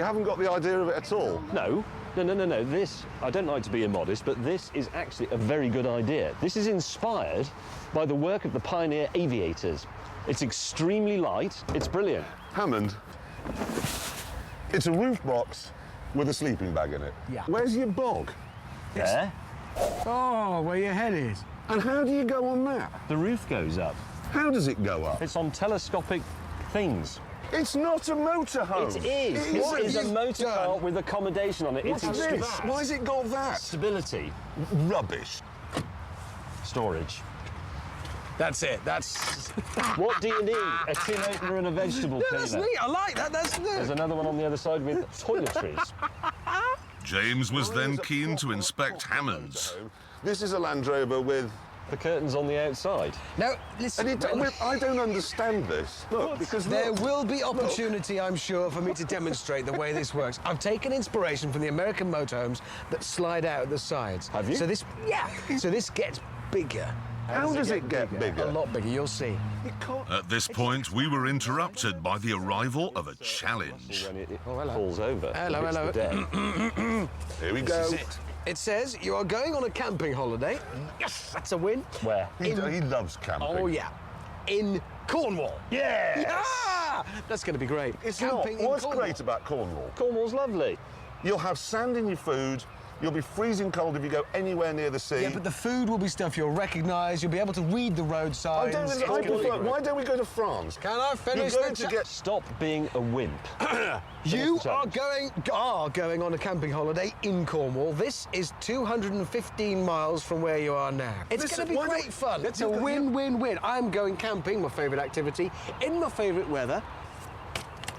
You haven't got the idea of it at all? No. This, I don't like to be immodest, but this is actually a very good idea. This is inspired by the work of the pioneer aviators. It's extremely light. It's brilliant. Hammond, it's a roof box with a sleeping bag in it. Yeah. Where's your bog? There. Oh, where your head is. And how do you go on that? The roof goes up. How does it go up? It's on telescopic things. It's not a motorhome. It is. What This is have a you motor car done? with accommodation on it. What's It's this? Why's it got that? stability. Rubbish. Storage. That's it. That's... What do you need? A tin opener and a vegetable peeler. That's neat. I like that. That's There's neat. another one on the other side with toiletries. James was then keen to inspect Hammond's. This is a Land Rover with... The curtains on the outside. Now, listen. And I don't understand this. Look, because There look, will be opportunity, I'm sure, for me to demonstrate the way this works. I've taken inspiration from the American motorhomes that slide out at the sides. Have you? So this, so this gets bigger. how does it get bigger? A lot bigger, you'll see. It can't... At this point, we were interrupted by the arrival of a challenge. When it hello. falls over. Hello, it hits hello. the deck. Here we go. This is it. It says you are going on a camping holiday. Yes, that's a win. Where? He loves camping. Oh, yeah. In Cornwall. Yes! Yeah! That's going to be great. It's camping not. in What's Cornwall. great about Cornwall? Cornwall's lovely. You'll have sand in your food. You'll be freezing cold if you go anywhere near the sea. Yeah, but the food will be stuff you'll recognise. You'll be able to read the road signs. Why don't we go to France? Can I finish You're going the to get... Stop being a wimp. You Finish the are challenge. going on a camping holiday in Cornwall. This is 215 miles from where you are now. It's Listen, going to be why great don't- fun. It's a you- win-win-win. I'm going camping, my favourite activity, in my favourite weather.